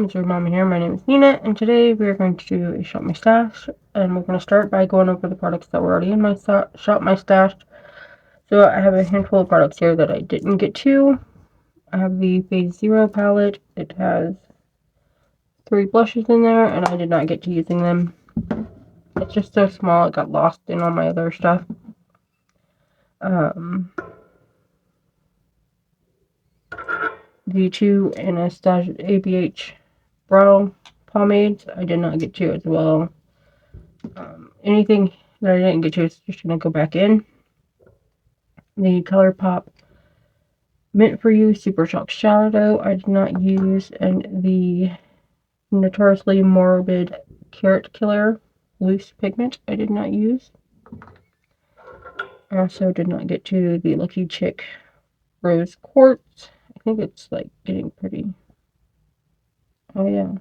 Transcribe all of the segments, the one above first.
It's your mama here. My name is Nina, and today we are going to do a Shop My Stash, and we're going to start by going over the products that were already in my Shop My Stash. So I have a handful of products here that I didn't get to. I have the Phase Zero palette. It has 3 blushes in there, and I did not get to using them. It's just so small, it got lost in all my other stuff. The 2 Anastasia ABH brow pomades I did not get to as well. Anything that I didn't get to is just going to go back in. The ColourPop Mint For You Super Shock Shadow I did not use, and the Notoriously Morbid Carrot Killer Loose Pigment I did not use. I also did not get to the Lucky Chick Rose Quartz. I think it's like getting pretty. Oh yeah.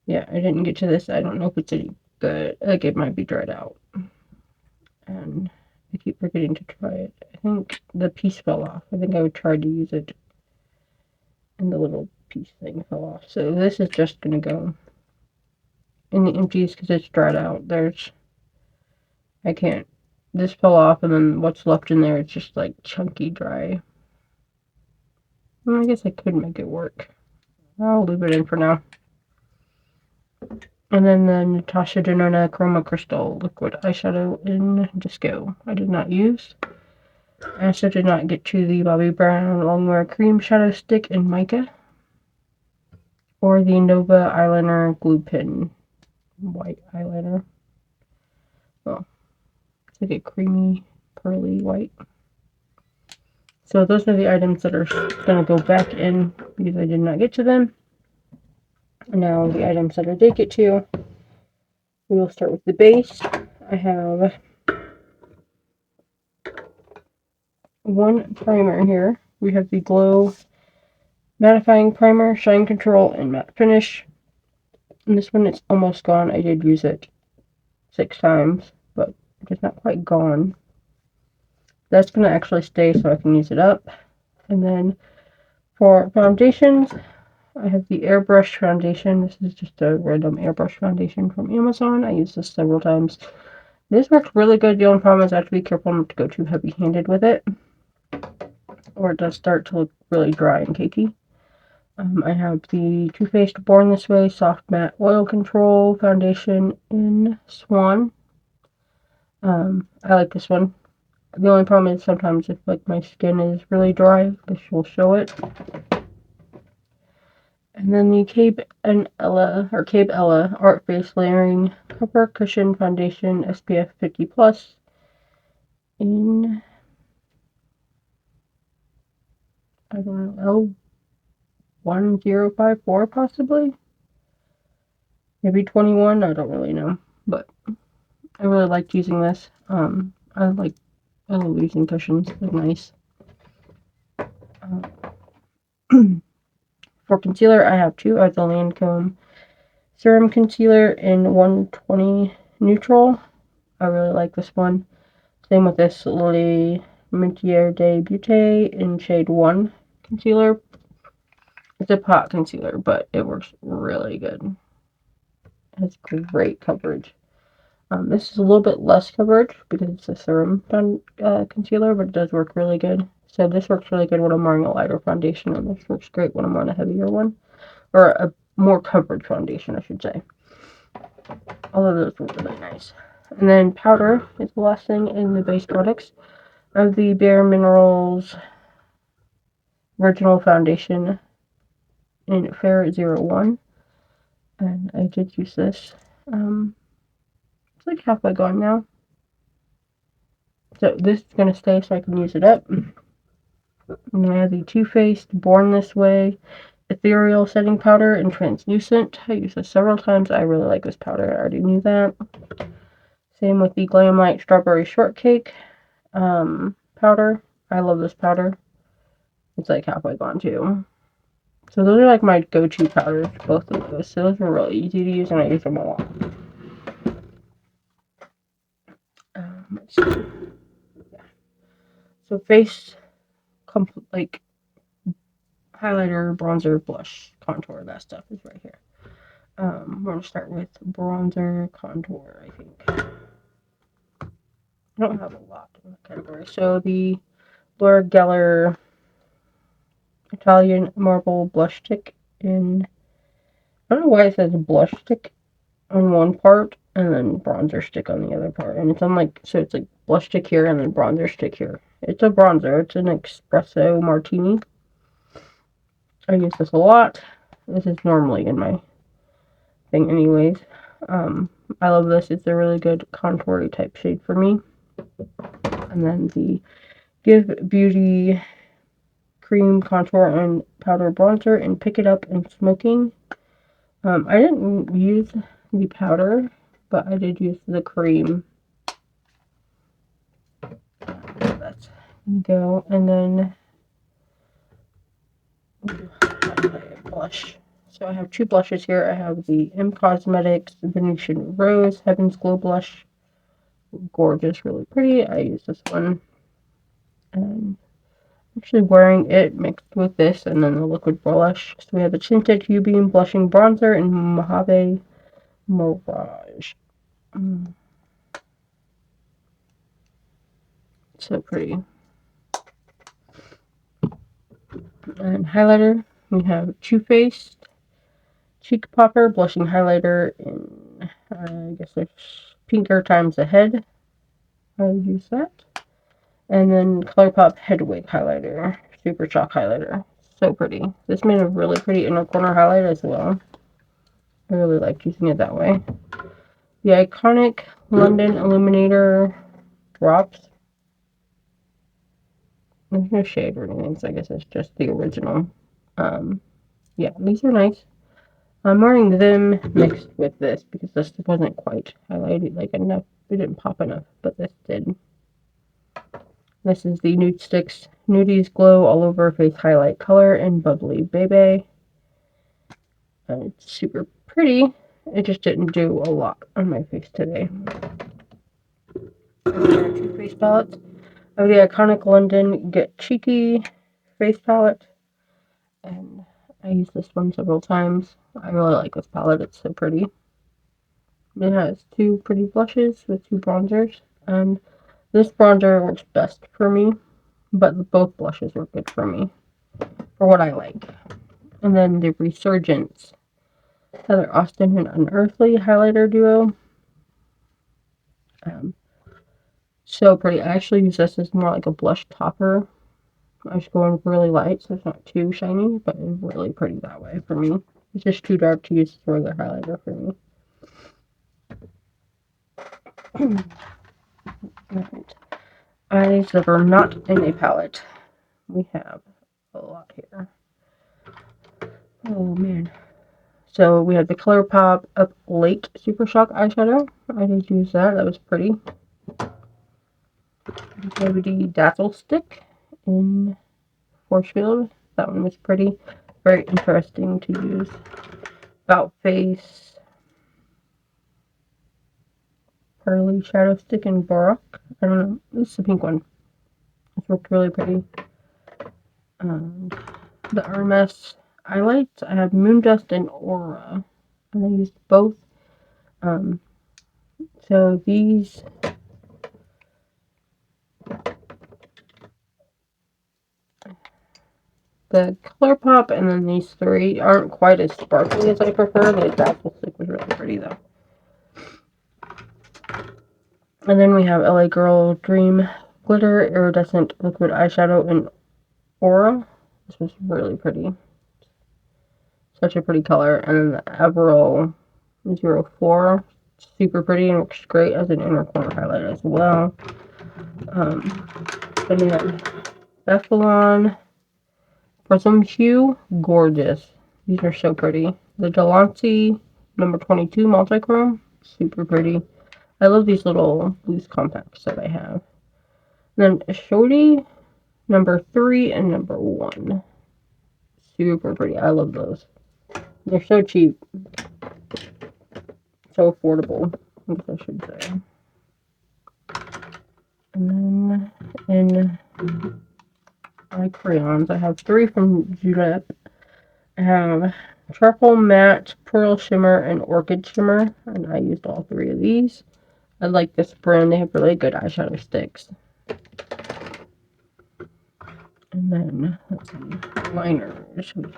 Yeah, I didn't get to this. I don't know if it's any good. Like, it might be dried out. And I keep forgetting to try it. I think the piece fell off. I think I would try to use it, and the little piece thing fell off. So this is just going to go in the empties because it's dried out. I can't. This fell off, and then what's left in there is just like chunky dry. Well, I guess I could make it work. I'll leave it in for now. And then the Natasha Denona Chroma Crystal Liquid Eyeshadow in Disco I did not use. I also did not get to the Bobbi Brown Longwear Cream Shadow Stick in Mica. Or the Nova Eyeliner Glue Pen White Eyeliner. Well, it's like a creamy, pearly white. So those are the items that are going to go back in because I did not get to them. Now the items that I did get to, we will start with the base. I have one primer here. We have the Glow Mattifying Primer, Shine Control, and Matte Finish. And this one is almost gone. I did use it 6 times, but it's not quite gone. That's going to actually stay so I can use it up. And then for foundations, I have the Airbrush Foundation. This is just a random airbrush foundation from Amazon. I used this several times. This works really good. The only problem is I have to be careful not to go too heavy-handed with it, or it does start to look really dry and cakey. I have the Too Faced Born This Way Soft Matte Oil Control Foundation in Swan. I like this one. The only problem is sometimes if like my skin is really dry, this will show it. And then the Cape Ella Art Face Layering Cover Cushion Foundation SPF 50+ in, I don't know, L1054 possibly? Maybe 21, I don't really know. But I really liked using this. I love using cushions. They're nice. For concealer, I have 2. I have the Lancome Serum Concealer in 120 Neutral. I really like this one. Same with this Le Metier de Beauté in shade 1 concealer. It's a pot concealer, but it works really good. It has great coverage. This is a little bit less coverage because it's a serum concealer, but it does work really good. So this works really good when I'm wearing a lighter foundation, and this works great when I'm wearing a heavier one. Or a more coverage foundation, I should say. All of those were really nice. And then powder is the last thing in the base products of the Bare Minerals Original Foundation in Fair 01. And I did use this. It's like halfway gone now. So this is going to stay so I can use it up. And then I have the Too Faced Born This Way Ethereal Setting Powder in Translucent. I used this several times. I really like this powder. I already knew that. Same with the Glamlite Strawberry Shortcake powder. I love this powder. It's like halfway gone too. So those are like my go-to powders, both of those. So those are really easy to use, and I use them a lot. Let's see. Yeah. So face, like highlighter, bronzer, blush, contour. That stuff is right here. We're going to start with bronzer, contour, I think. I don't have a lot in the category. So the Laura Geller Italian Marble Blush Stick in... I don't know why it says blush stick on one part and then bronzer stick on the other part. And it's on like, so it's like blush stick here and then bronzer stick here. It's a bronzer. It's an espresso martini. I use this a lot. This is normally in my thing anyways. I love this. It's a really good contoury type shade for me. And then the Give Beauty Cream Contour and Powder Bronzer in Pick It Up and Smoking. I didn't use the powder, but I did use the cream. That's go. And then blush. So I have two blushes here. I have the M Cosmetics Venetian Rose Heaven's Glow Blush. Gorgeous, really pretty. I use this one. And actually wearing it mixed with this and then the liquid blush. So we have the Tinted Hue Beam Blushing Bronzer in Mojave Mirage. So pretty. And highlighter, we have Too Faced Cheek Popper Blushing Highlighter in, I guess it's Pinker Times Ahead. I would use that. And then ColourPop Headwig Highlighter, Super Chalk Highlighter. So pretty. This made a really pretty inner corner highlight as well. I really like using it that way. The iconic London Illuminator Drops. There's no shade or anything, so I guess it's just the original. Yeah, these are nice. I'm wearing them mixed with this because this wasn't quite highlighted like enough. It didn't pop enough, but this did. This is the Nude Sticks Nudies Glow All Over Face Highlight Color in Bubbly Bebe. It's super pretty. It just didn't do a lot on my face today. Two face palettes. I have the iconic London Get Cheeky face palette. And I use this one several times. I really like this palette. It's so pretty. It has two pretty blushes with two bronzers. And this bronzer works best for me. But both blushes work good for me. For what I like. And then the Resurgence Heather Austin and Unearthly highlighter duo. So pretty. I actually use this as more like a blush topper. I just go in really light, so it's not too shiny, but it's really pretty that way for me. It's just too dark to use as a regular highlighter for me. Right. Eyes that are not in a palette. We have a lot here. Oh man. So we have the ColourPop Up Late Super Shock eyeshadow. I did use that. That was pretty. The Dazzle Stick in Force Field. That one was pretty. Very interesting to use. About Face Pearly Shadow Stick in Baroque. I don't know. This is the pink one. This worked really pretty. The Hermes highlights. I have Moondust and Aura. And I used both. So these... The ColourPop and then these three aren't quite as sparkly as I prefer. The Dazzle Stick was really pretty though. And then we have LA Girl Dream Glitter Iridescent Liquid Eyeshadow in Aura. This was really pretty. Such a pretty color. And then the Avril 04. Super pretty and looks great as an inner corner highlight as well. Then we have Bethleon Prism Hue. Gorgeous. These are so pretty. The Delancey number 22 Multichrome. Super pretty. I love these little loose compacts that I have. And then Shorty number 3 and number 1. Super pretty. I love those. They're so cheap. So affordable, I guess I should say. And then in my crayons. I have 3 from Julep. I have Charcoal Matte, Pearl Shimmer, and Orchid Shimmer, and I used all 3 of these. I like this brand. They have really good eyeshadow sticks. And then, let's see, liners. We have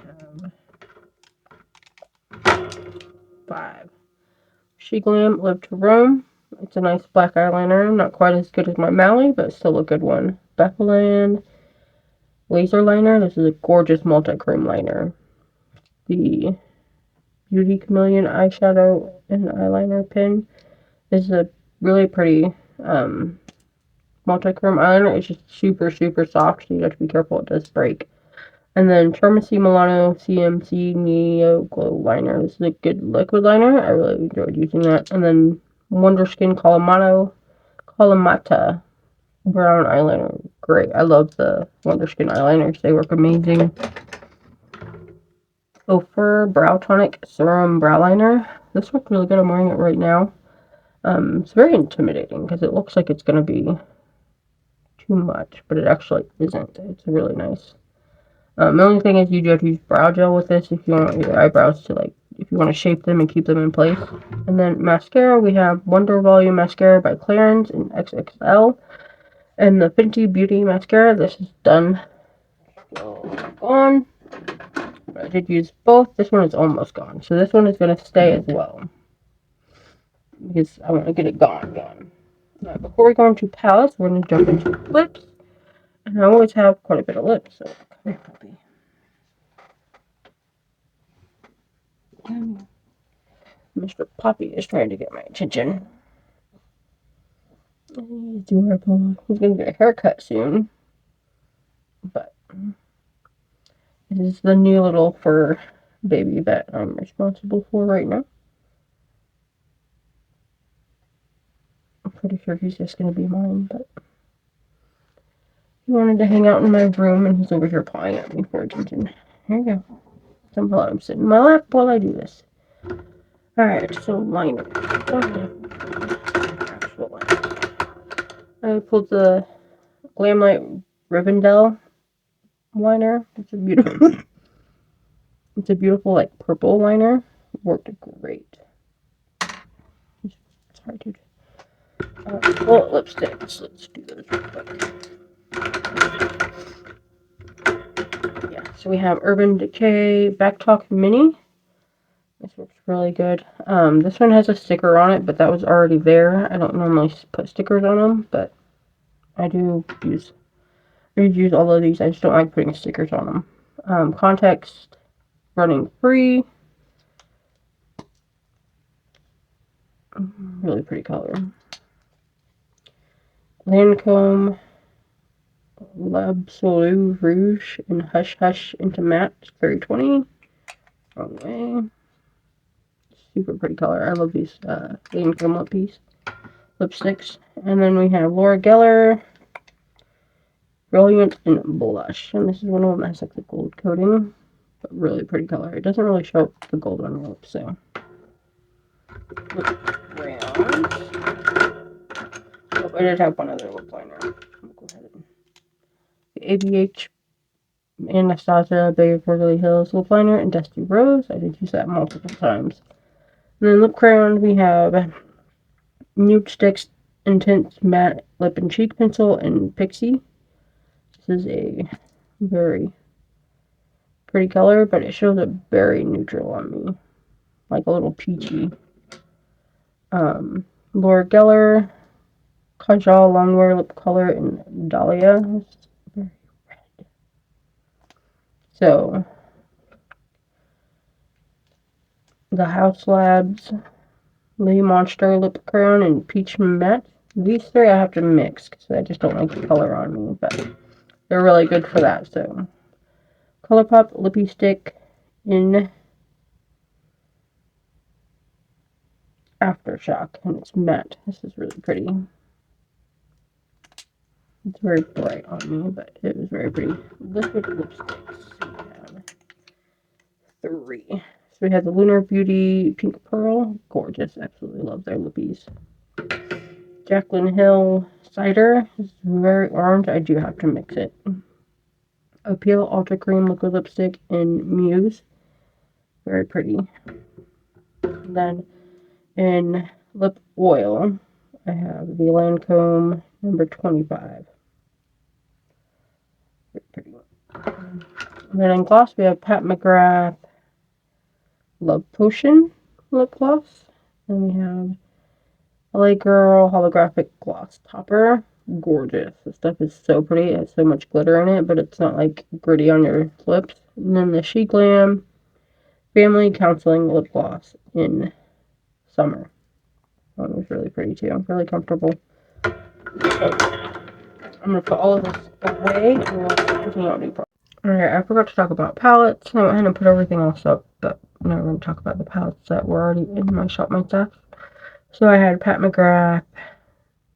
5. She Glam Live to Roam. It's a nice black eyeliner. Not quite as good as my Mally, but still a good one. Bethlehem Laser Liner. This is a gorgeous multi-chrome liner. The Beauty Chameleon eyeshadow and eyeliner pen. This is a really pretty multi-chrome eyeliner. It's just super, super soft, so you have to be careful it does break. And then Termasi Milano CMC Neo Glow Liner. This is a good liquid liner. I really enjoyed using that. And then Wonder Skin Calamata brown eyeliner. Great. I love the Wonder Skin eyeliners. They work amazing. Ophir Brow Tonic Serum Brow Liner. This looks really good. I'm wearing it right now. It's very intimidating because it looks like it's going to be too much, but it actually isn't. It's really nice. The only thing is you do have to use brow gel with this if you want your eyebrows to, like, if you want to shape them and keep them in place. And then mascara, we have Wonder Volume Mascara by Clarins in XXL. And the Fenty Beauty Mascara, this is done. Gone. I did use both. This one is almost gone. So this one is going to stay as well. Because I want to get it gone. Now, before we go into palettes, we're going to jump into lips. And I always have quite a bit of lips, so come here, puppy. Mr. Poppy is trying to get my attention. He's adorable. He's going to get a haircut soon. But this is the new little fur baby that I'm responsible for right now. I'm pretty sure he's just going to be mine, but he wanted to hang out in my room, and he's over here pawing at me for attention. Here you go. Somehow let him sit in my lap while I do this. Alright, so liner. Actual liner. I pulled the Glamlight Rivendell liner. It's a beautiful, like, purple liner. It worked great. Sorry, dude. Bullet lipsticks. Let's do those real quick. Yeah, so we have Urban Decay Back Talk Mini. This works really good. This one has a sticker on it, but that was already there. I don't normally put stickers on them, but I do use all of these. I just don't like putting stickers on them. Context Running Free. Really pretty color. Lancome L'Absolu Rouge and Hush Hush into Matte 3020. Wrong way. Super pretty color. I love these Lancome lipsticks. And then we have Laura Geller Brilliant and Blush. And this is one of them that has like the gold coating. But really pretty color. It doesn't really show up the gold on your lips, so. Crayons. Oh, I did have one other lip liner. I'll go ahead and. The ABH Anastasia Bay of Beverly Hills lip liner and Dusty Rose. I did use that multiple times. And then lip crayons, we have Nude Sticks Intense Matte Lip and Cheek Pencil and Pixie. This is a very pretty color, but it shows up very neutral on me. Like a little peachy. Laura Geller Kajal Longwear Lip Color in Dahlia. It's very red. So, the House Labs Lee Monster Lip Crayon and Peach Matte. These 3 I have to mix because I just don't like the color on me, but they're really good for that. So, ColourPop Lippy Stick in Aftershock, and it's matte. This is really pretty. It's very bright on me, but it was very pretty. Liquid lipsticks. We have 3. So we have the Lunar Beauty Pink Pearl. Gorgeous. Absolutely love their lippies. Jaclyn Hill Cider. It's very orange. I do have to mix it. Appeal Ultra Cream Liquid Lipstick in Muse. Very pretty. And then in lip oil, I have the Lancome number 25. Very pretty. And then in gloss, we have Pat McGrath Love Potion lip gloss. And we have LA Girl Holographic Gloss Topper. Gorgeous. This stuff is so pretty. It has so much glitter in it, but it's not like gritty on your lips. And then the She Glam Family Counseling Lip Gloss in Summer. That one was really pretty too. Really comfortable. So I'm going to put all of this away and we'll continue on new products. Alright, I forgot to talk about palettes. I went ahead and put everything else up, but now we're going to talk about the palettes that were already in my Shop My Stuff. So I had Pat McGrath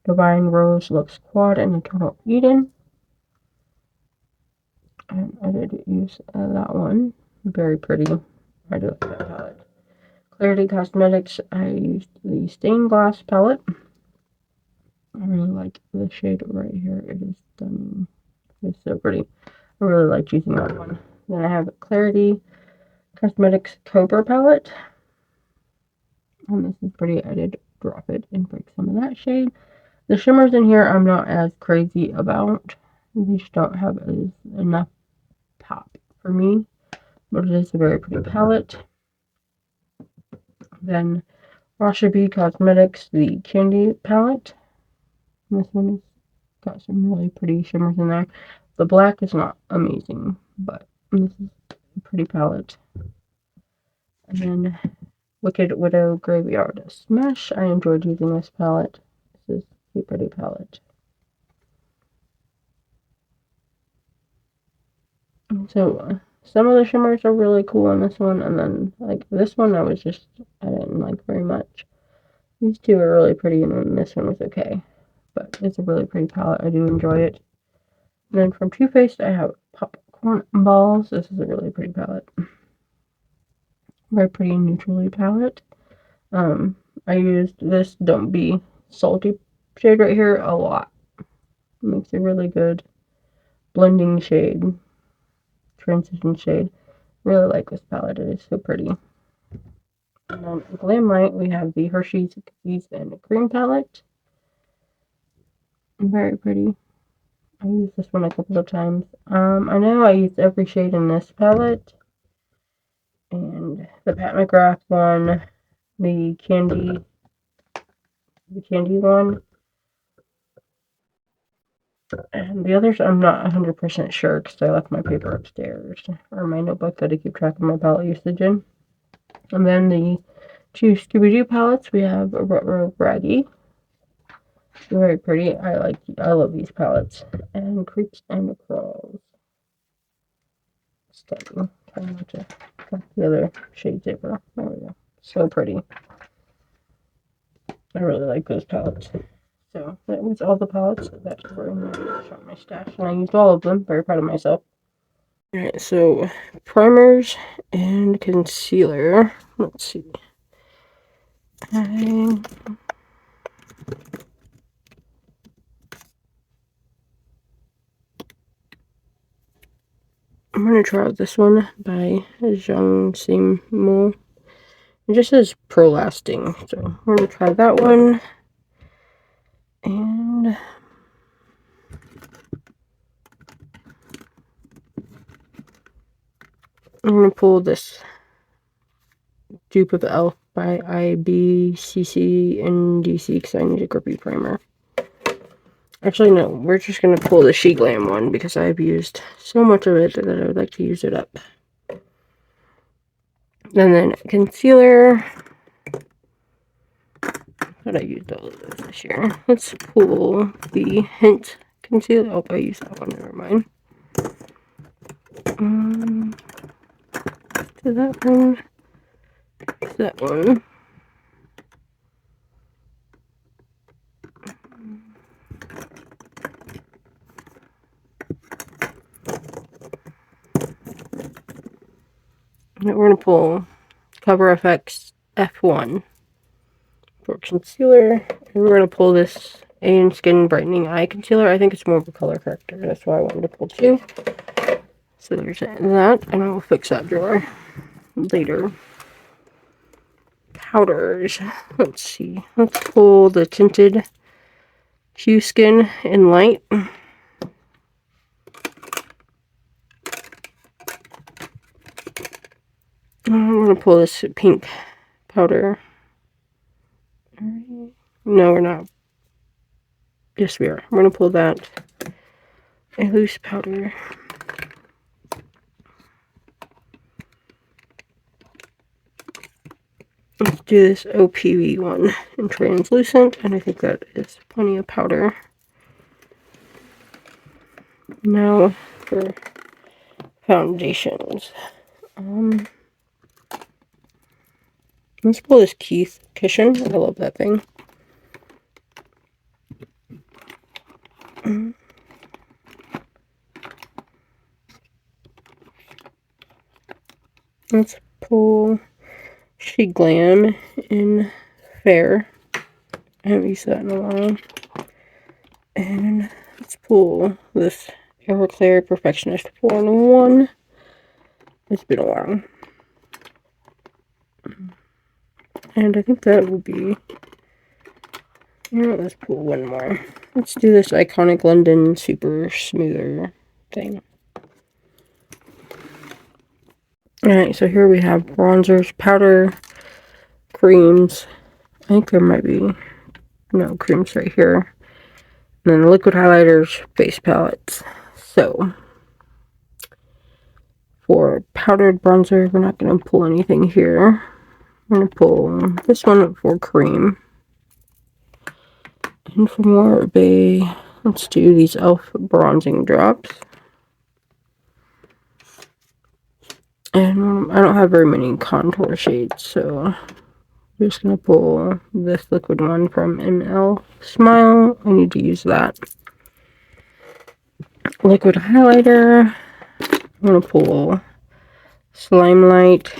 Divine Rose Looks Quad and Eternal Eden. And I did use that one. Very pretty. I do like that palette. Clarity Cosmetics, I used the Stained Glass palette. I really like the shade right here. It is stunning. It's so pretty. I really liked using that one. Then I have Clarity Cosmetics Cobra palette. And this is pretty. I did drop it and break some of that shade. The shimmers in here I'm not as crazy about. They just don't have enough pop for me. But it is a very pretty palette. Then Rasha B Cosmetics, the Candy palette. And this one has got some really pretty shimmers in there. The black is not amazing, but this is a pretty palette. And then Wicked Widow Graveyard Smash. I enjoyed using this palette. This is a pretty palette. So some of the shimmers are really cool in this one, and then like this one I didn't like very much. These two are really pretty, and then this one was okay. But it's a really pretty palette. I do enjoy it. And then from Too Faced, I have Popcorn Balls. This is a really pretty palette. Very pretty neutrally palette. I used this Don't Be Salty shade right here a lot. It makes a really good blending shade, transition shade. Really like this palette. It is so pretty. And then Glam Light, we have the Hershey's Cookies and Cream palette. Very pretty. I used this one a couple of times. I know I used every shade in this palette. And the Pat McGrath one, the candy one. And the others I'm not 100% sure because I left my paper upstairs, or my notebook that I keep track of my palette usage in. And then the two Scooby-Doo palettes, we have a Ruh-Roh Braggy. Very pretty. I love these palettes. And Creeps and Crawls. Stunning. Trying not to cut the other shades over. There we go. So pretty. I really like those palettes. So that was all the palettes that were in my Shop My Stash, and I used all of them. Very proud of myself. Alright, so primers and concealer. Let's see. I'm going to try out this one by Zhang Simo. It just says Pro Lasting, so we're going to try that one. And I'm going to pull this dupe of e.l.f. by IBCC and DC because I need a grippy primer. Actually, no, we're just going to pull the She Glam one because I've used so much of it that I would like to use it up. And then concealer. But I used all of those this year. Let's pull the Hint concealer. Oh, I used that one, never mind. To that one. That one. And we're going to pull Cover FX F1 for concealer. And we're going to pull this Skin Brightening Eye Concealer. I think it's more of a color corrector. That's why I wanted to pull two. So there's that, and I will fix that drawer later. Powders. Let's see. Let's pull the tinted Q Skin in light. I'm gonna pull this pink powder. No, we're not. Yes, we are. I'm gonna pull that. A loose powder. Let's do this OPV one in translucent, and I think that is plenty of powder. Now for foundations. Let's pull this Keith cushion. I love that thing. Let's pull She Glam in Fair. I haven't used that in a while. And let's pull this Everclear Perfectionist 4-in-1. It's been a while. And I think that will be... let's pull one more. Let's do this Iconic London Super Smoother thing. Alright, so here we have bronzers, powder, creams. I think there might be... no, creams right here. And then liquid highlighters, base palettes. So, for powdered bronzer, we're not going to pull anything here. I'm going to pull this one for cream. And for more of a, let's do these e.l.f. bronzing drops. And I don't have very many contour shades, so I'm just going to pull this liquid one from ML Smile. I need to use that. Liquid highlighter. I'm going to pull Slime Light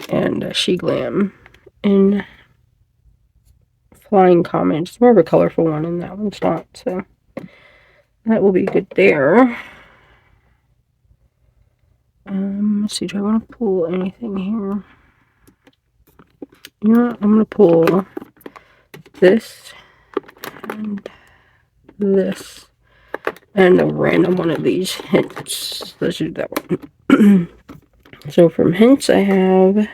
and She Glam in Flying Comet. It's more of a colorful one, and that one's not, so that will be good there. Let's see, do I want to pull anything here? You know what? I'm going to pull this and this and a random one of these hints. Let's do that one. So from hints, I have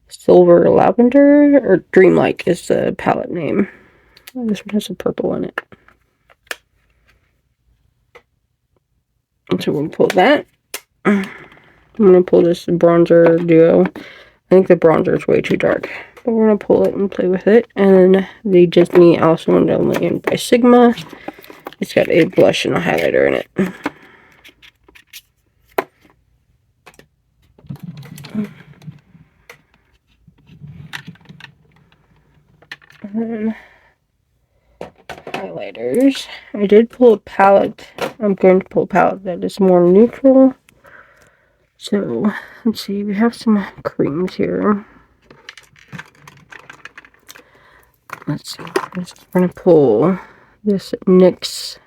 Silver Lavender, or Dreamlike is the palette name. Oh, this one has a purple in it. And so we're going to pull that. I'm going to pull this bronzer duo. I think the bronzer is way too dark, but we're going to pull it and play with it. And then the Disney Alice in Wonderland by Sigma. It's got a blush and a highlighter in it. And then highlighters. I did pull a palette. I'm going to pull a palette that is more neutral. So, let's see. We have some creams here. Let's see. We're going to pull this NYX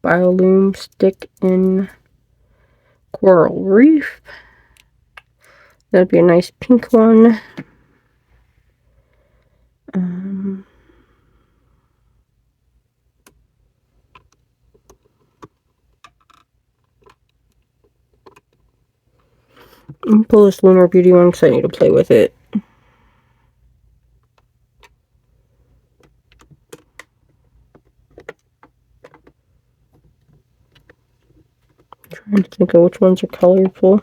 Biolume stick in Coral Reef. That'd be a nice pink one. Pull this Lunar Beauty one because I need to play with it. Trying to think of which ones are colorful,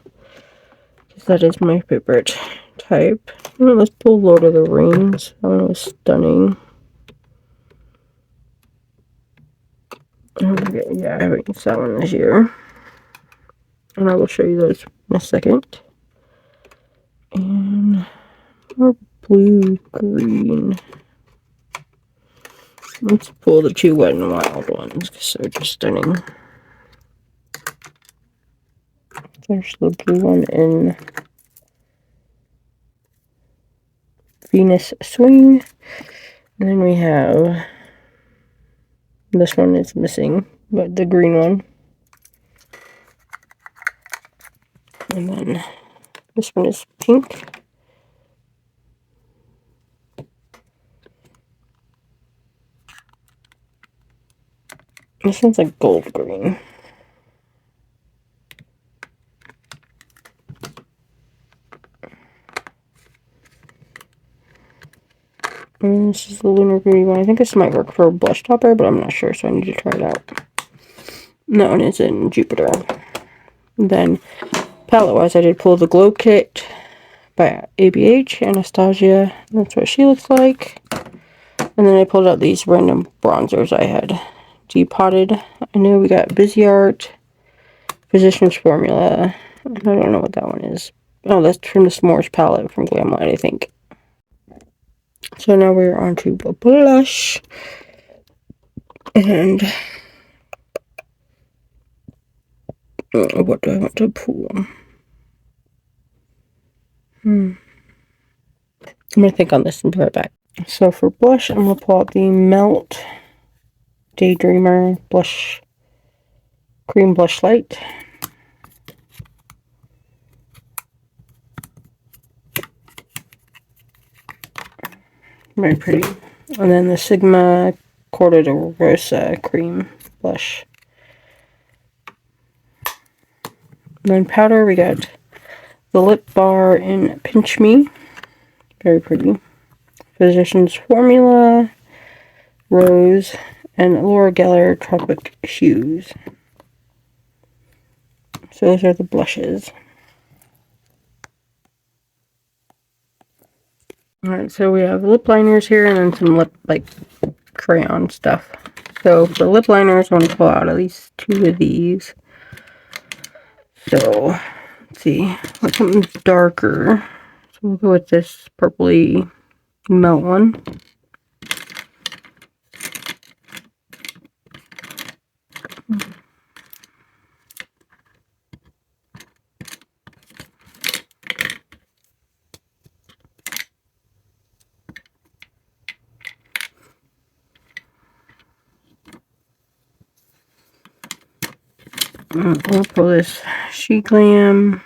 because that is my favorite type. Let's pull Lord of the Rings. That one was stunning. Yeah, I haven't used that one this year. And I will show you those in a second. And more blue, green. Let's pull the two Wet n Wild ones because they're just stunning. There's the blue one in Venus Swing. And then we have, this one is missing, but the green one. And then this one is pink. This one's like gold green. And this is the lunar green one. I think this might work for a blush topper, but I'm not sure, so I need to try it out. And that one is in Jupiter. And then palette-wise, I did pull the Glow Kit by ABH, Anastasia. That's what she looks like. And then I pulled out these random bronzers I had depotted. I know we got Busy Art, Physician's Formula. I don't know what that one is. Oh, that's from the S'mores palette from Glamlight, I think. So now we're on to the blush. And what do I want to pull? I'm going to think on this and be right back. So for blush, I'm going to pull out the Melt Daydreamer Blush Cream Blush Light. Very pretty. And then the Sigma Corte de Rosa Cream Blush. And then powder, we got the Lip Bar in Pinch Me. Very pretty. Physician's Formula, Rose, and Laura Geller Tropic Hues. So those are the blushes. Alright, so we have lip liners here and then some lip, like, crayon stuff. So for lip liners, I want to pull out at least 2 of these. So, let's see, what's something darker? So we'll go with this purpley melt one. We'll pull this She Glam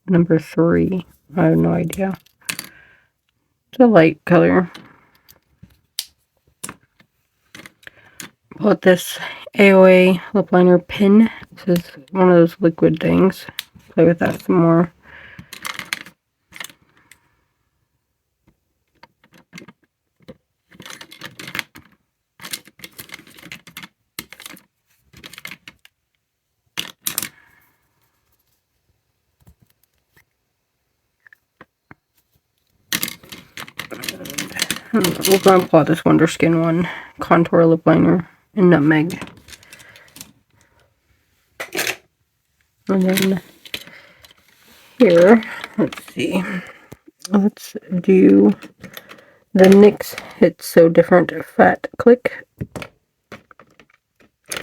number 3. I have no idea. It's a light color. Pull out this AOA lip liner pin. This is one of those liquid things. Play with that some more. We're going to pull out this Wonder Skin one. Contour lip liner in Nutmeg. And then here, let's see. Let's do the NYX It's So Different Fat Click.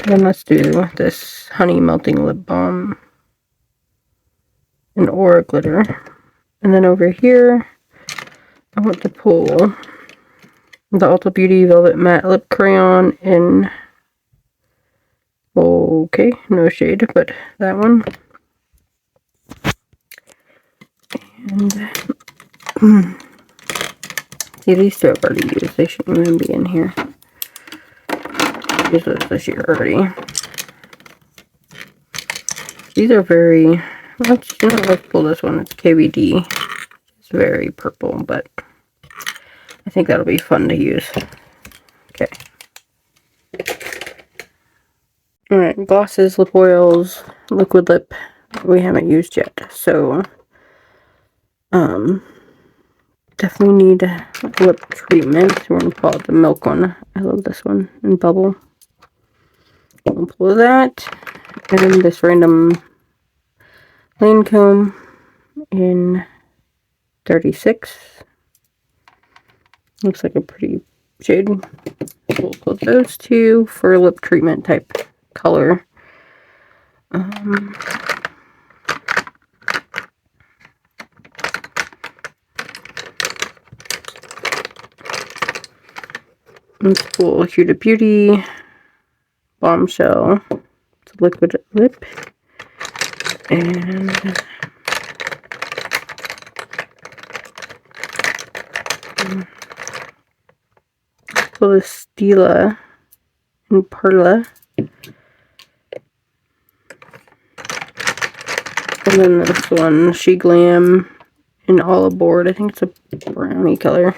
Then let's do this Honey Melting Lip Balm in Aura Glitter. And then over here, I want to pull the Ulta Beauty Velvet Matte Lip Crayon in, okay, no shade, but that one. And see, these two I've already used. They shouldn't even be in here. Use those this year already. These are very, let's pull this one. It's KVD. It's very purple, but I think that'll be fun to use. Okay. Alright, glosses, lip oils, liquid lip we haven't used yet. So, definitely need lip treatment. We're going to pull out the milk one. I love this one in Bubble. We'll pull that. And this random Lancome in 36. Looks like a pretty shade. So we'll pull those two for lip treatment type color. Let's pull Huda Beauty Bombshell. It's liquid lip. And pull the Stila and Perla. And then this one, She Glam in Olive Board. I think it's a brownie color.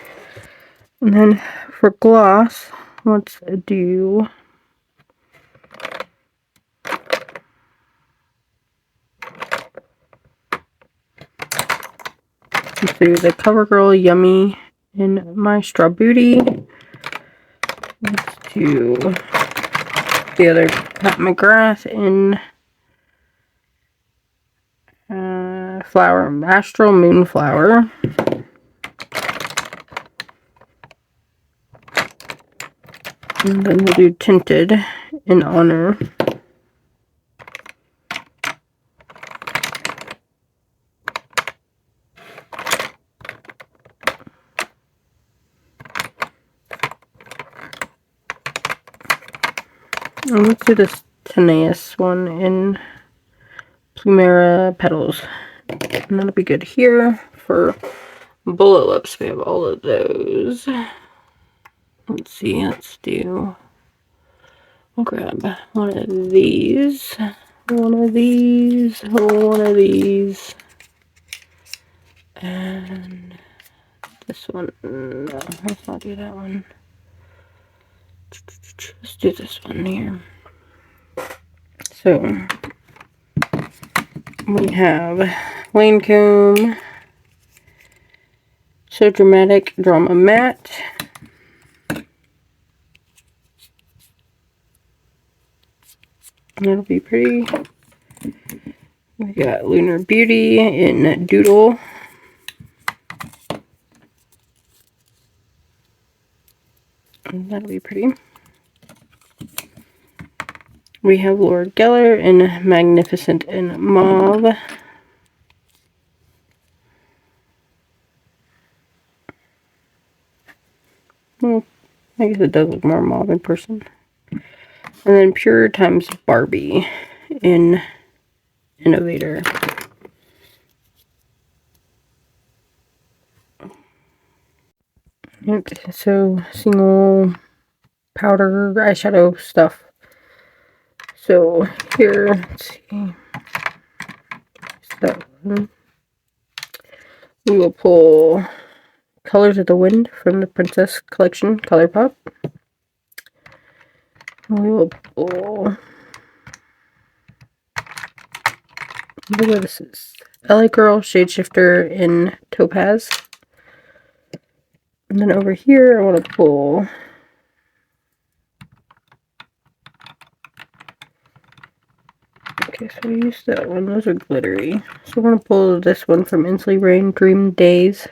And then for gloss, let's do the CoverGirl Yummy in My Straw Booty. Let's do the other Pat McGrath in Flower, Astral Moonflower. And then we'll do Tinted in Honor. And let's do this Tenacious one in Plumera Petals. And that'll be good here for bullet lips. We have all of those. Let's see, we'll grab one of these, one of these, one of these, and this one. No, let's not do that one. Let's do this one here. So we have Lancome, So Dramatic Drama Matte, that'll be pretty. We got Lunar Beauty in Doodle. And that'll be pretty. We have Laura Geller in Magnificent in Mauve. Well, I guess it does look more mauve in person. And then Pure times Barbie in Innovator. Okay, so single powder eyeshadow stuff. So here, let's see. That one. We will pull Colors of the Wind from the Princess Collection ColourPop. We will pull, I don't know what this is. LA Girl Shade Shifter in Topaz. And then over here, I want to pull okay, so I used that one. Those are glittery. So I want to pull this one from Inslee Rain Dream Days.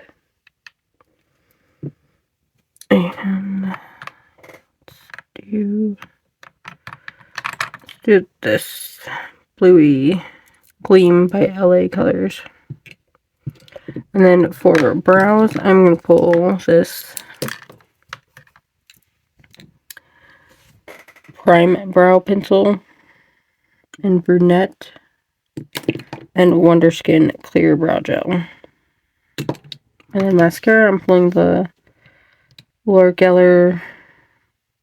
And let's do this Bluey Gleam by LA Colors. And then for brows, I'm going to pull this Prime Brow Pencil in Brunette and Wonder Skin Clear Brow Gel. And then mascara, I'm pulling the Laura Geller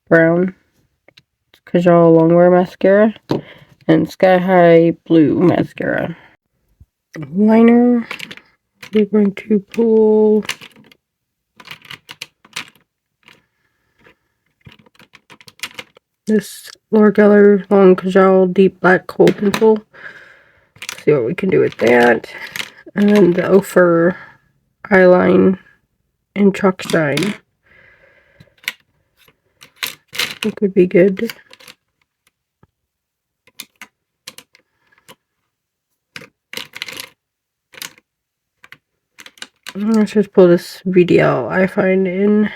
Brown Kajal Longwear Mascara and Sky High Blue Mascara. Liner, we're going to pull this Laura Geller Long Kajal Deep Black Kohl Pencil. See what we can do with that. And then the Ophir Eyeline in Chalk Shine. I think would be good. Let's just pull this VDL I find in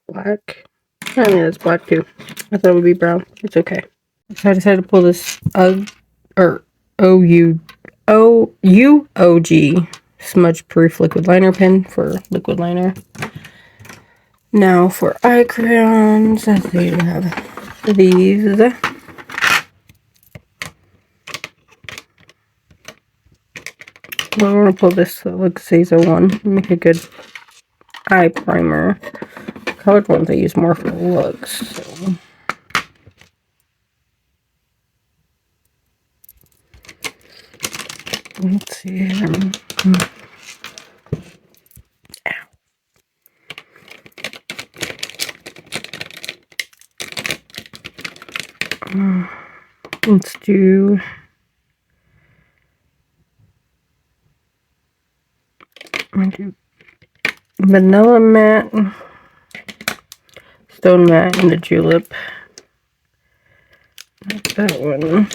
black. I mean, it's black too. I thought it would be brown. It's okay. So I decided to pull this OUOG Smudge Proof Liquid Liner Pen for liquid liner. Now for eye crayons, I think we have these. We're going to pull this Luxaza one, make a good eye primer. Colored ones I use more for looks. So. Let's see. Let's do vanilla matte, stone matte, and the julep. That one.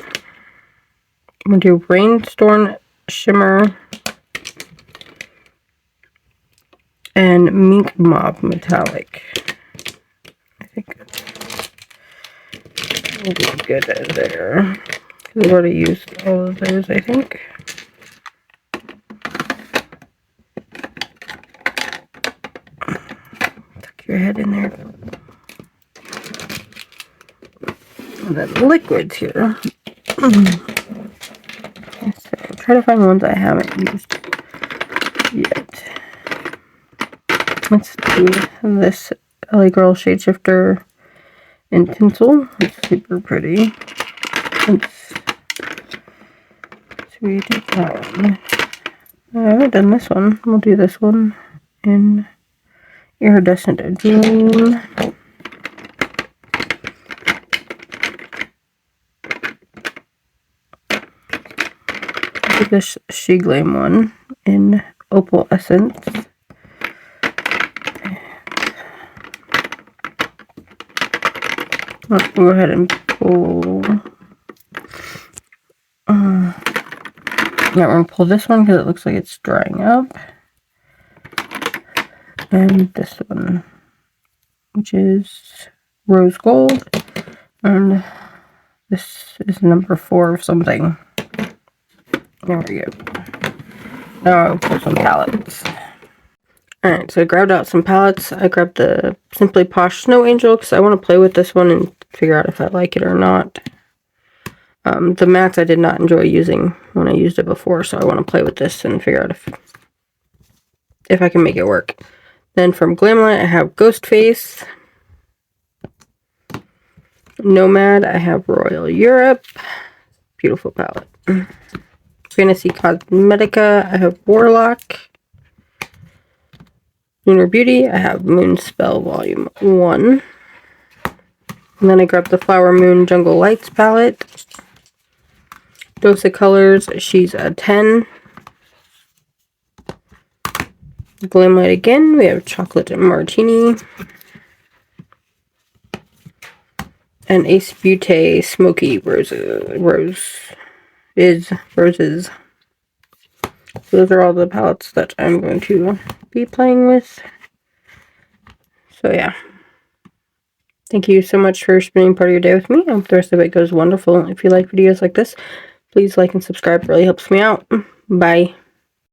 I'm going to do rainstorm shimmer and mink mob metallic. I think will be good there. I've already used all of those, I think. Tuck your head in there. And then liquids here. So try to find ones I haven't used yet. Let's do this LA Girl Shade Shifter in Tinsel. It's super pretty. We did that one. I haven't done this one. We'll do this one in Iridescent Dream. Do this She Glam one in Opal Essence. Let's go ahead and pull. Yeah, we're going to pull this one because it looks like it's drying up. And this one, which is Rose Gold. And this is number 4 of something. There we go. Now I'll pull some palettes. Alright, so I grabbed out some palettes. I grabbed the Simply Posh Snow Angel because I want to play with this one and figure out if I like it or not. The mattes I did not enjoy using when I used it before, so I want to play with this and figure out if I can make it work. Then from Glamlight, I have Ghostface. Nomad, I have Royal Europe. Beautiful palette. Fantasy Cosmetica, I have Warlock. Lunar Beauty, I have Moonspell Volume 1. And then I grabbed the Flower Moon Jungle Lights palette. Dose of Colors, she's a 10. Glamlight again, we have Chocolate Martini. And Ace Beauté Smoky Roses. Those are all the palettes that I'm going to be playing with. So yeah. Thank you so much for spending part of your day with me. I hope the rest of it goes wonderful. If you like videos like this, please like and subscribe. It really helps me out. Bye.